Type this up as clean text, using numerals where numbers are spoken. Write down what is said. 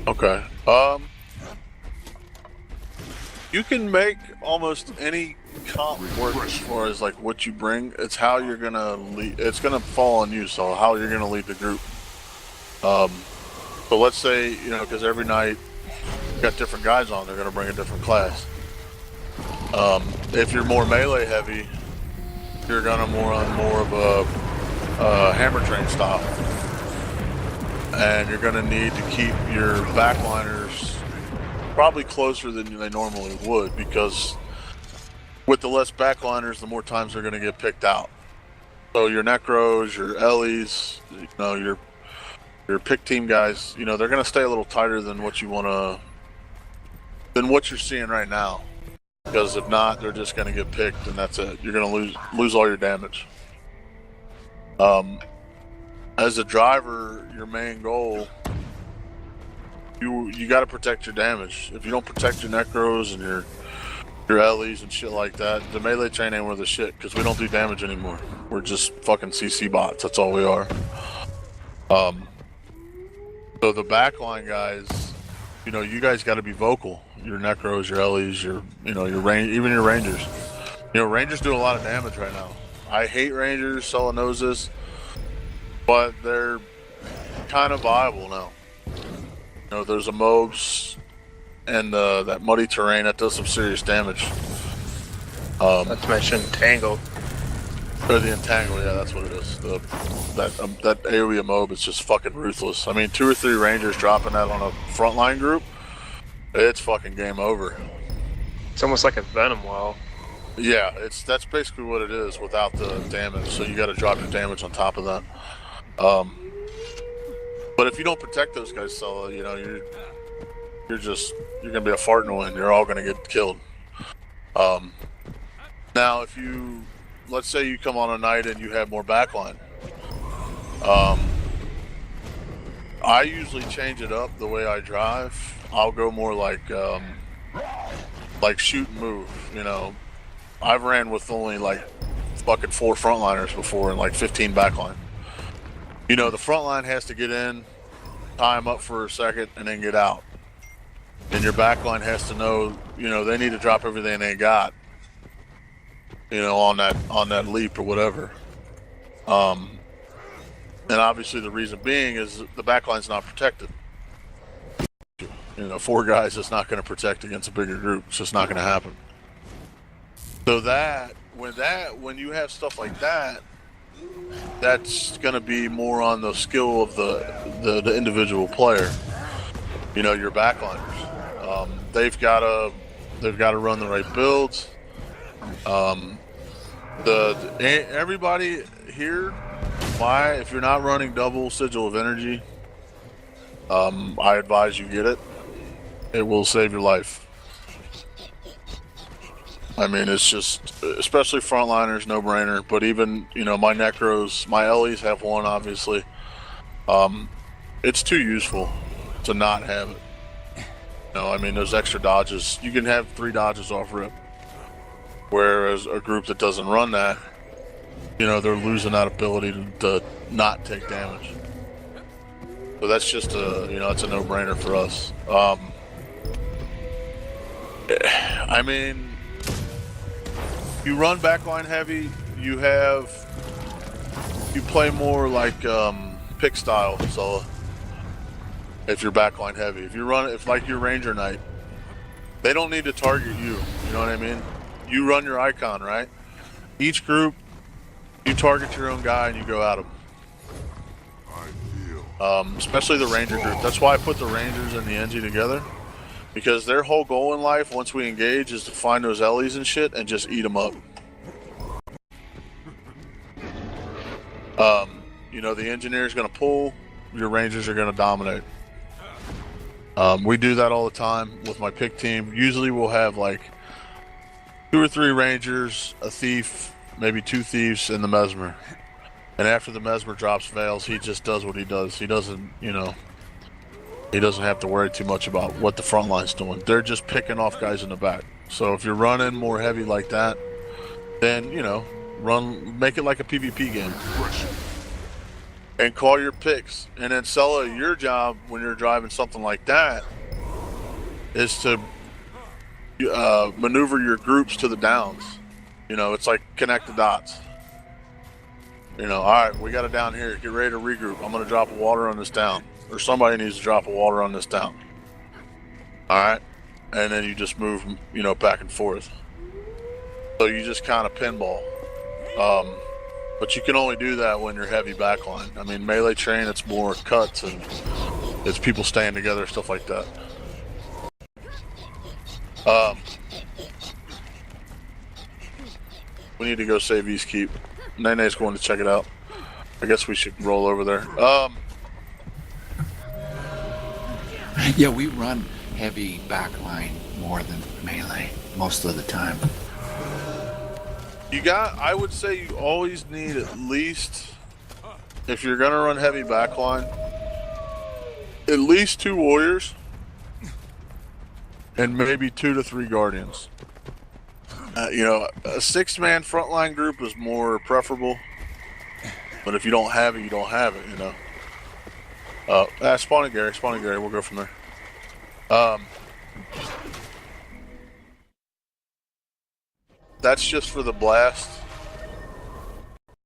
Okay. You can make almost any comp work as far as like what you bring. It's how you're gonna lead. It's gonna fall on you. So how you're gonna lead the group. So let's say because every night you got different guys on. They're gonna bring a different class. If you're more melee heavy, you're gonna more of a hammer train style, and you're gonna need to keep your backliners probably closer than they normally would, because with the less backliners, the more times they're gonna get picked out. So your Necros, your Ellies, your pick team guys, they're gonna stay a little tighter than what you're seeing right now. Because if not, they're just going to get picked, and that's it. You're going to lose all your damage. As a driver, your main goal, you got to protect your damage. If you don't protect your Necros and your Ellies and shit like that, the melee chain ain't worth a shit, because we don't do damage anymore. We're just fucking CC bots. That's all we are. So the backline guys, you guys got to be vocal. Your Necros, your Ellies, even your Rangers. Rangers do a lot of damage right now. I hate Rangers, Sella knows this, but they're kind of viable now. There's a Mobs and that muddy terrain that does some serious damage. Not to mention Tangle. Or the Entangle, yeah, that's what it is. That AoE Mob is just fucking ruthless. I mean, 2 or 3 Rangers dropping that on a frontline group, it's fucking game over. It's almost like a Venom wall. Yeah, that's basically what it is without the damage. So you got to drop your damage on top of that. But if you don't protect those guys, Sella, you're gonna be a fart in the wind. You're all gonna get killed. Now, let's say you come on a night and you have more backline. I usually change it up the way I drive. I'll go more like shoot and move. I've ran with only like fucking 4 frontliners before and like 15 backline. The frontline has to get in, tie them up for a second, and then get out. And your backline has to know, they need to drop everything they got, on that leap or whatever. And obviously the reason being is the backline's not protected. 4 guys is not going to protect against a bigger group. It's just not going to happen. So when you have stuff like that, that's going to be more on the skill of the individual player. Your backliners. They've got to run the right builds. Everybody here, if you're not running double Sigil of Energy, I advise you get it. It will save your life. I mean, it's just, especially frontliners, no brainer. But even, my Necros, my Ellies have one, obviously. It's too useful to not have it. I mean, those extra dodges, you can have 3 dodges off rip. Whereas a group that doesn't run that, they're losing that ability to not take damage. So that's just it's a no-brainer for us. I mean, you run backline heavy, you play more like pick style, so if you're backline heavy. If like your Ranger Knight, they don't need to target you know what I mean? You run your icon, right? Each group, you target your own guy and you go at him. Especially the Ranger group. That's why I put the Rangers and the NG together. Because their whole goal in life, once we engage, is to find those Ellies and shit and just eat them up. The Engineer's going to pull, your Rangers are going to dominate. We do that all the time with my pick team. Usually we'll have like 2 or 3 Rangers, a Thief, maybe 2 Thieves, and the Mesmer. And after the Mesmer drops Veils, he just does what he does. He doesn't, he doesn't have to worry too much about what the front line's doing. They're just picking off guys in the back. So if you're running more heavy like that, then, make it like a PvP game. and call your picks. And then Sella, your job when you're driving something like that is to maneuver your groups to the downs. You know, it's like connect the dots. You know, all right, we got it down here. Get ready to regroup. I'm going to drop a water on this down. Or somebody needs to drop a water on this down. All right? And then you just move, you know, back and forth. So you just kind of pinball. But you can only do that when you're heavy backline. I mean, melee train, it's more cuts and it's people staying together, stuff like that. We need to go save East Keep. Nene's going to check it out. I guess we should roll over there. Yeah, we run heavy backline more than melee most of the time. I would say you always need at least, if you're going to run heavy backline, at least 2 warriors and maybe 2 to 3 guardians. You know, a 6-man frontline group is more preferable, but if you don't have it, you don't have it, you know. Spawning Gary, we'll go from there. That's just for the blast.